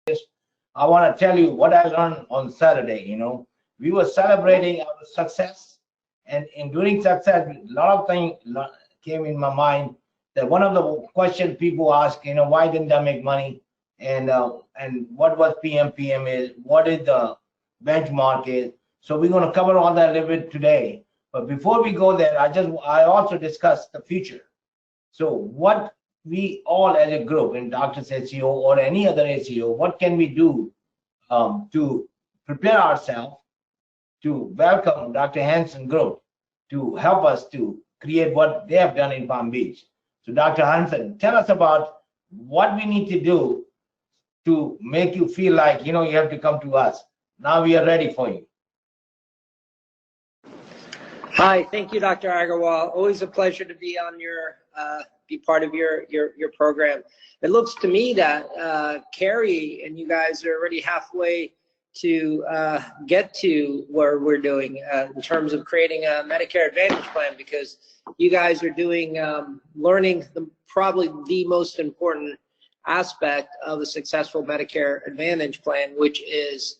I want to tell you what I learned on Saturday. We were celebrating our success, and in doing success, a lot of things came in my mind. That one of the questions people ask, why didn't I make money, and what was PMPM is, what is the benchmark is. So we're going to cover all that a little bit today. But before we go there, I also discuss the future. So what we all as a group in Doctors ACO or any other ACO, what can we do to prepare ourselves to welcome Dr. Hansen group to help us to create what they have done in Palm Beach. So Dr. Hansen, tell us about what we need to do to make you feel like, you have to come to us. Now we are ready for you. Hi, thank you, Dr. Agarwal. Always a pleasure to be on be part of your program. It looks to me that Carrie and you guys are already halfway to get to where we're doing in terms of creating a Medicare Advantage plan, because you guys are doing learning probably the most important aspect of a successful Medicare Advantage plan, which is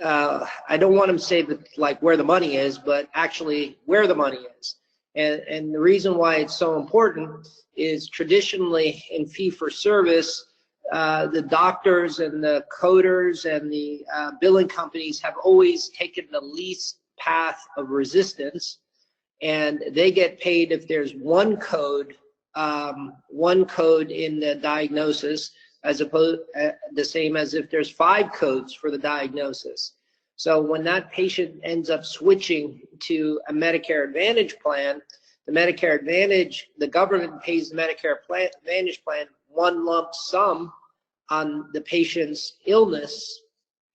I don't want to say that like where the money is, but actually where the money is. And the reason why it's so important is traditionally in fee-for-service, the doctors and the coders and the billing companies have always taken the least path of resistance, and they get paid if there's one code in the diagnosis, as opposed the same as if there's 5 codes for the diagnosis. So when that patient ends up switching to a Medicare Advantage plan, the government pays the Medicare Advantage plan one lump sum on the patient's illness,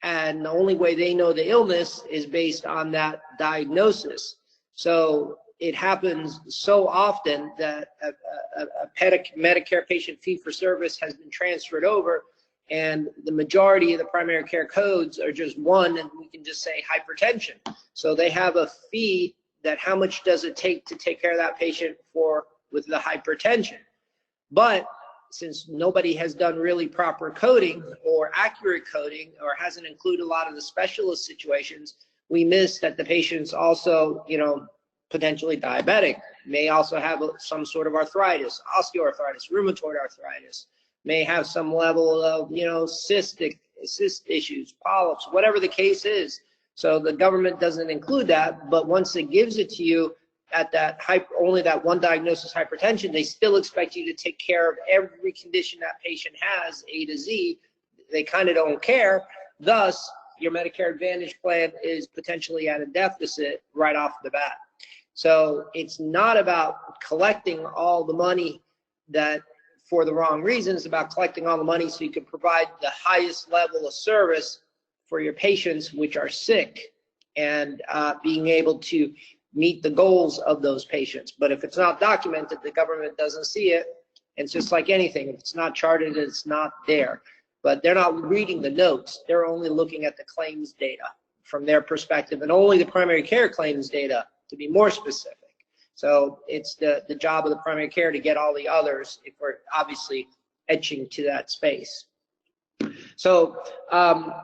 and the only way they know the illness is based on that diagnosis. So it happens so often that a Medicare patient fee-for-service has been transferred over, and the majority of the primary care codes are just one, and we can just say hypertension. So they have a fee that how much does it take to take care of that patient with the hypertension. But since nobody has done really proper coding or accurate coding or hasn't included a lot of the specialist situations, we miss that the patient's also, potentially diabetic, may also have some sort of arthritis, osteoarthritis, rheumatoid arthritis, may have some level of, cyst issues, polyps, whatever the case is. So the government doesn't include that, but once it gives it to you at only that one diagnosis, hypertension, they still expect you to take care of every condition that patient has, A to Z. They kind of don't care. Thus, your Medicare Advantage plan is potentially at a deficit right off the bat. So it's not about collecting all the money for the wrong reasons. It's about collecting all the money so you can provide the highest level of service for your patients which are sick, and being able to meet the goals of those patients. But if it's not documented, the government doesn't see it. And it's just like anything, if it's not charted, it's not there. But they're not reading the notes. They're only looking at the claims data from their perspective, and only the primary care claims data, to be more specific. So it's the job of the primary care to get all the others if we're obviously etching to that space. So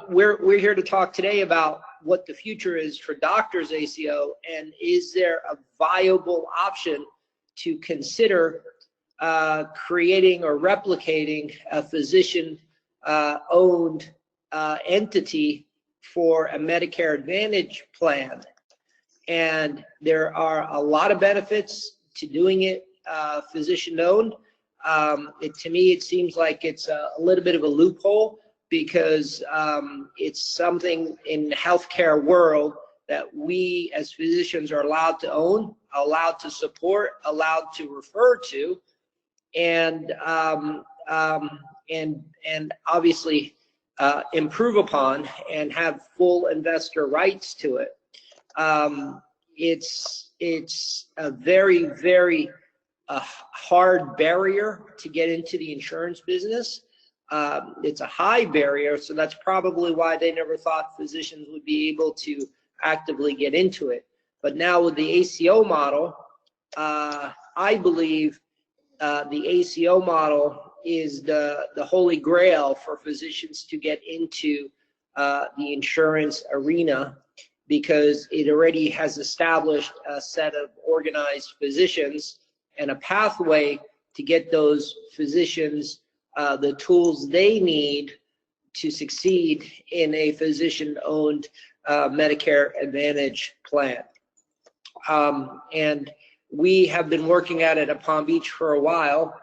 we're here to talk today about what the future is for Doctors ACO, and is there a viable option to consider creating or replicating a physician-owned entity for a Medicare Advantage plan. And there are a lot of benefits to doing it physician-owned. To me, it seems like it's a little bit of a loophole, because it's something in the healthcare world that we as physicians are allowed to own, allowed to support, allowed to refer to, and obviously improve upon and have full investor rights to it. It's a very, very hard barrier to get into the insurance business. It's a high barrier, so that's probably why they never thought physicians would be able to actively get into it. But now with the ACO model, I believe the ACO model is the holy grail for physicians to get into the insurance arena, because it already has established a set of organized physicians and a pathway to get those physicians the tools they need to succeed in a physician-owned Medicare Advantage plan. And we have been working at it at Palm Beach for a while.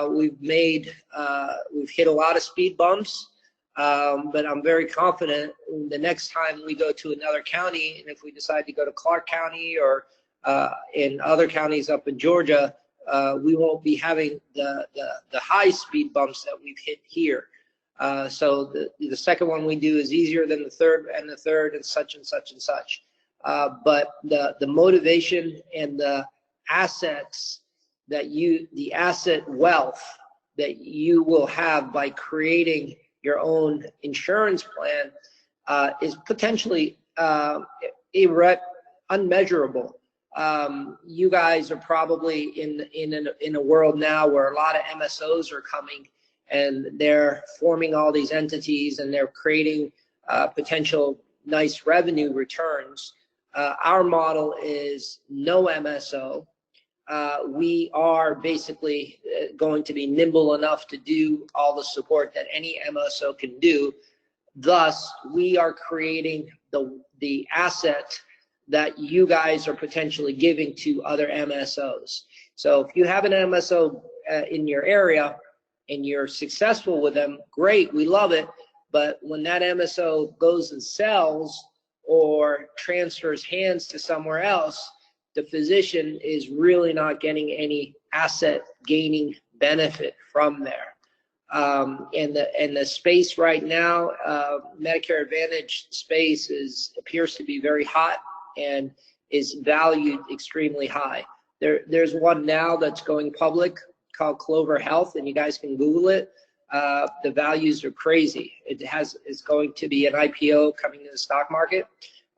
We've hit a lot of speed bumps, but I'm very confident the next time we go to another county, and if we decide to go to Clark County or in other counties up in Georgia, we won't be having the high speed bumps that we've hit here. So the second one we do is easier than the third, and the third, and such and such and such. But the motivation and the assets that the asset wealth that you will have by creating your own insurance plan is potentially unmeasurable. You guys are probably in a world now where a lot of MSOs are coming, and they're forming all these entities, and they're creating potential nice revenue returns. Our model is no MSO. We are basically going to be nimble enough to do all the support that any MSO can do. Thus, we are creating the asset that you guys are potentially giving to other MSOs. So if you have an MSO in your area and you're successful with them, great, we love it. But when that MSO goes and sells or transfers hands to somewhere else, the physician is really not getting any asset gaining benefit from there. And the space right now, Medicare Advantage space appears to be very hot and is valued extremely high. There's one now that's going public called Clover Health, and you guys can Google it. The values are crazy. It's going to be an IPO coming to the stock market.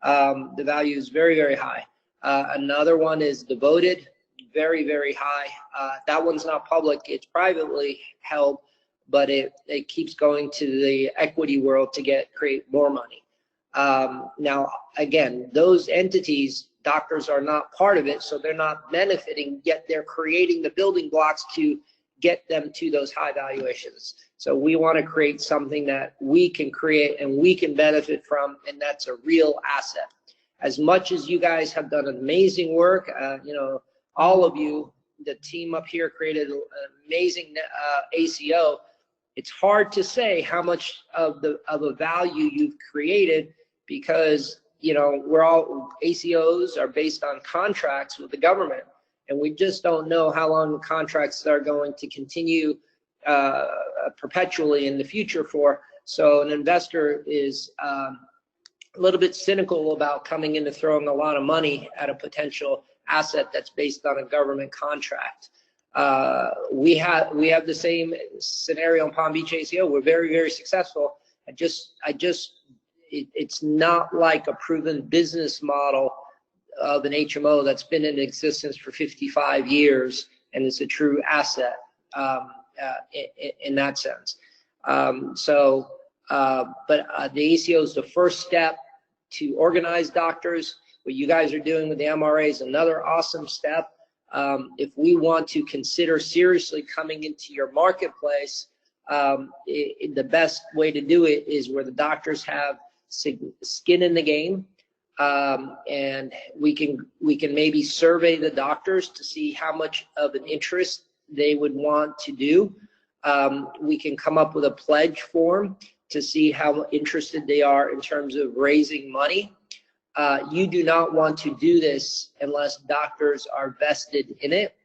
The value is very, very high. Another one is Devoted, very, very high. That one's not public, it's privately held, but it keeps going to the equity world to create more money. Now, again, those entities, doctors are not part of it, so they're not benefiting, yet they're creating the building blocks to get them to those high valuations. So we want to create something that we can create and we can benefit from, and that's a real asset. As much as you guys have done amazing work, all of you, the team up here created an amazing ACO. It's hard to say how much of a value you've created, because we're all ACOs are based on contracts with the government, and we just don't know how long the contracts are going to continue perpetually in the future for. So an investor is a little bit cynical about coming into throwing a lot of money at a potential asset that's based on a government contract. We have the same scenario in Palm Beach ACO. We're very, very successful. It's not like a proven business model of an HMO that's been in existence for 55 years and it's a true asset in that sense. But the ACO is the first step to organize doctors. What you guys are doing with the MRA is another awesome step. If we want to consider seriously coming into your marketplace, the best way to do it is where the doctors have skin in the game, and we can maybe survey the doctors to see how much of an interest they would want to do. We can come up with a pledge form to see how interested they are in terms of raising money. You do not want to do this unless doctors are vested in it.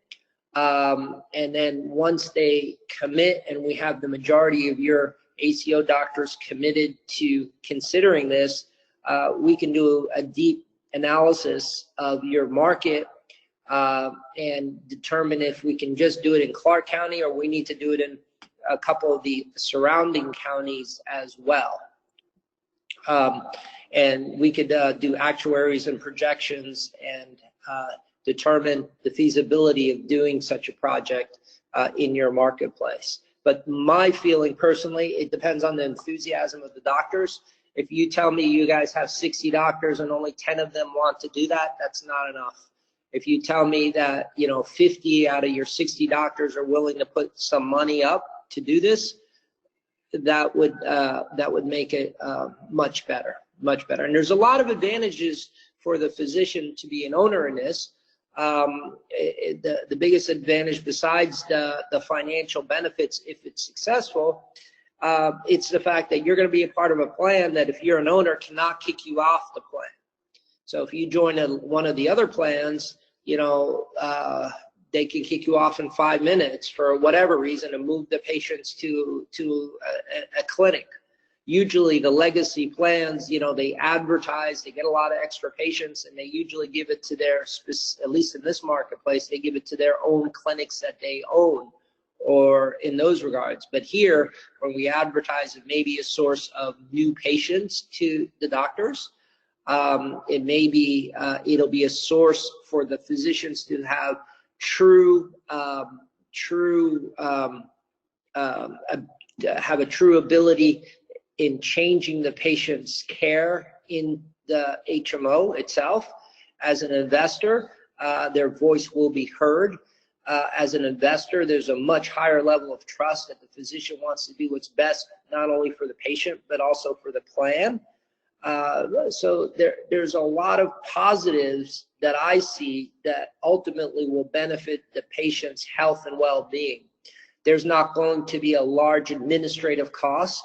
And then once they commit, and we have the majority of your ACO doctors committed to considering this, we can do a deep analysis of your market and determine if we can just do it in Clark County or we need to do it in a couple of the surrounding counties as well. And we could do actuaries and projections and determine the feasibility of doing such a project in your marketplace. But my feeling personally, it depends on the enthusiasm of the doctors. If you tell me you guys have 60 doctors and only 10 of them want to do that, that's not enough. If you tell me that, you know, 50 out of your 60 doctors are willing to put some money up to do this, that would make it much better, much better. And there's a lot of advantages for the physician to be an owner in this. The biggest advantage besides the financial benefits, if it's successful, it's the fact that you're going to be a part of a plan that if you're an owner cannot kick you off the plan. So if you join one of the other plans, you know, they can kick you off in 5 minutes for whatever reason and move the patients to a clinic. Usually the legacy plans, you know, they advertise, they get a lot of extra patients, and they usually give it to their, at least in this marketplace, they give it to their own clinics that they own, or in those regards. But here, when we advertise, it may be a source of new patients to the doctors. It may be, it'll be a source for the physicians to have have a true ability in changing the patient's care in the HMO itself. As an investor, their voice will be heard. As an investor, there's a much higher level of trust that the physician wants to do what's best, not only for the patient, but also for the plan. So there's a lot of positives that I see that ultimately will benefit the patient's health and well-being. There's not going to be a large administrative cost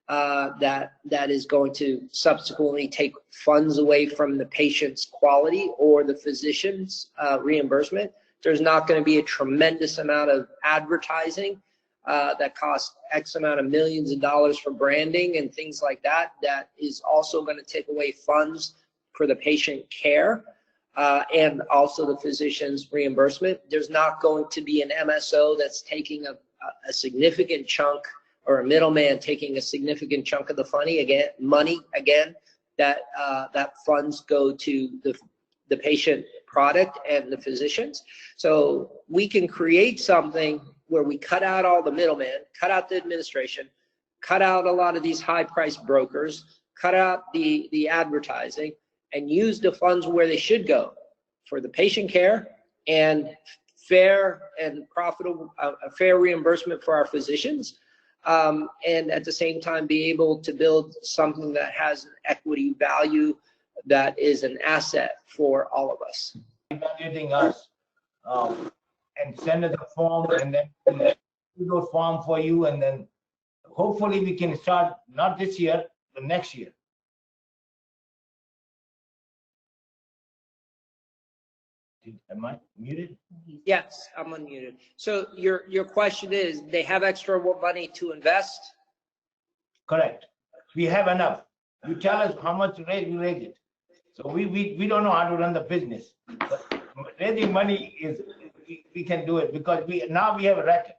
that is going to subsequently take funds away from the patient's quality or the physician's reimbursement. There's not going to be a tremendous amount of advertising that costs X amount of millions of dollars for branding and things like that. That is also going to take away funds for the patient care and also the physician's reimbursement. There's not going to be an MSO that's taking a significant chunk, or a middleman taking a significant chunk of the money again, that funds go to the patient product and the physicians. So we can create something where we cut out all the middlemen, cut out the administration, cut out a lot of these high-priced brokers, cut out the advertising, and use the funds where they should go, for the patient care and fair and profitable, fair reimbursement for our physicians, and at the same time be able to build something that has an equity value that is an asset for all of us. Evaluating us and send us a form, and then we'll do those form for you, and then hopefully we can start not this year, but next year. Am I muted? Yes, I'm unmuted. So your question is, they have extra money to invest? Correct. We have enough. You tell us how much to raise, we raise it. So we don't know how to run the business, but raising money is, we can do it, because now we have a record.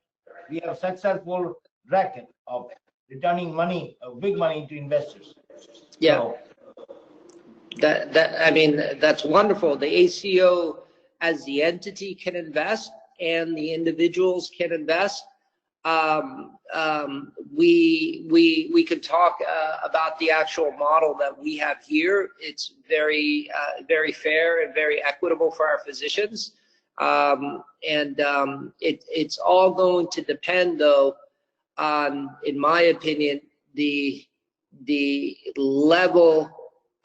We have a successful record of returning money, big money to investors. Yeah. So, I mean, that's wonderful. The ACO as the entity can invest and the individuals can invest. We could talk about the actual model that we have here. It's very fair and very equitable for our physicians. It's all going to depend, though, on, in my opinion, the level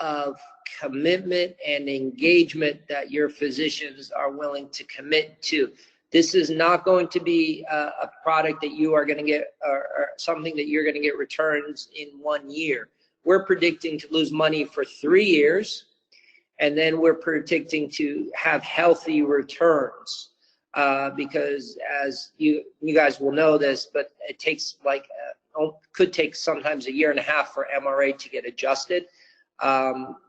of commitment and engagement that your physicians are willing to commit to. This is not going to be a product that you are going to get, or something that you're going to get returns in 1 year. We're predicting to lose money for 3 years, and then we're predicting to have healthy returns, because as you guys will know this, but it takes could take sometimes 1.5 years for MRA to get adjusted.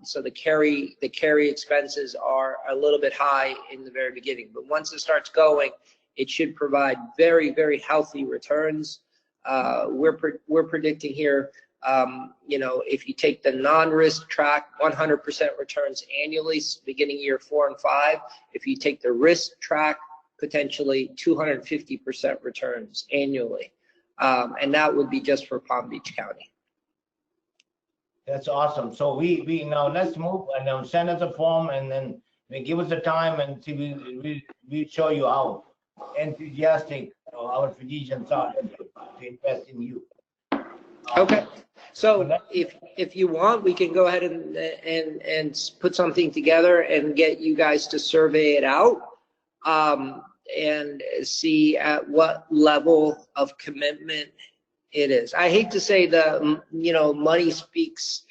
So the carry expenses are a little bit high in the very beginning, but once it starts going, it should provide very, very healthy returns. We're predicting here, you know, if you take the non-risk track, 100% returns annually, beginning year 4 and 5. If you take the risk track, potentially 250% returns annually. and that would be just for Palm Beach County. That's awesome. So we now let's move and then send us a form, and then we give us the time, and see we show you how enthusiastic our physicians are to invest in you. Okay. So if you want, we can go ahead and put something together and get you guys to survey it out, and see at what level of commitment it is. I hate to say the, money speaks,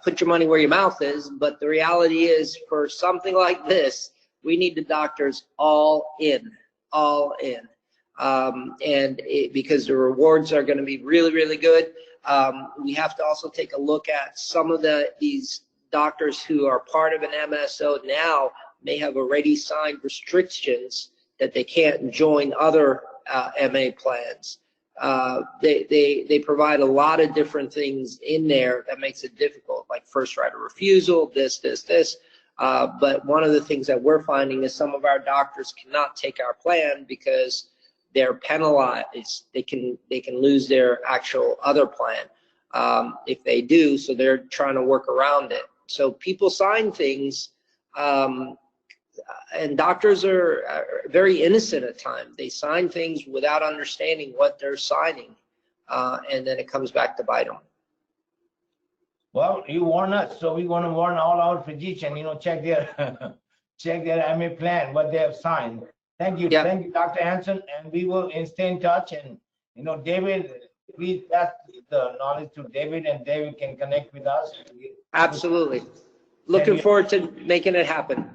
put your money where your mouth is, but the reality is for something like this, we need the doctors all in. Because the rewards are going to be really, really good. We have to also take a look at some of these doctors who are part of an MSO now may have already signed restrictions that they can't join other MA plans. They provide a lot of different things in there that makes it difficult, like first right of refusal, this. But one of the things that we're finding is some of our doctors cannot take our plan because they're penalized. They can lose their actual other plan if they do. So they're trying to work around it. So people sign things, and doctors are very innocent at times. They sign things without understanding what they're signing, and then it comes back to bite them. Well, you warn us, so we want to warn all our physicians. Check their check their MA plan, what they have signed. Thank you, Yeah. Thank you, Dr. Hanson, and we will stay in touch. And David, please pass the knowledge to David, and David can connect with us. Absolutely. Looking forward to making it happen.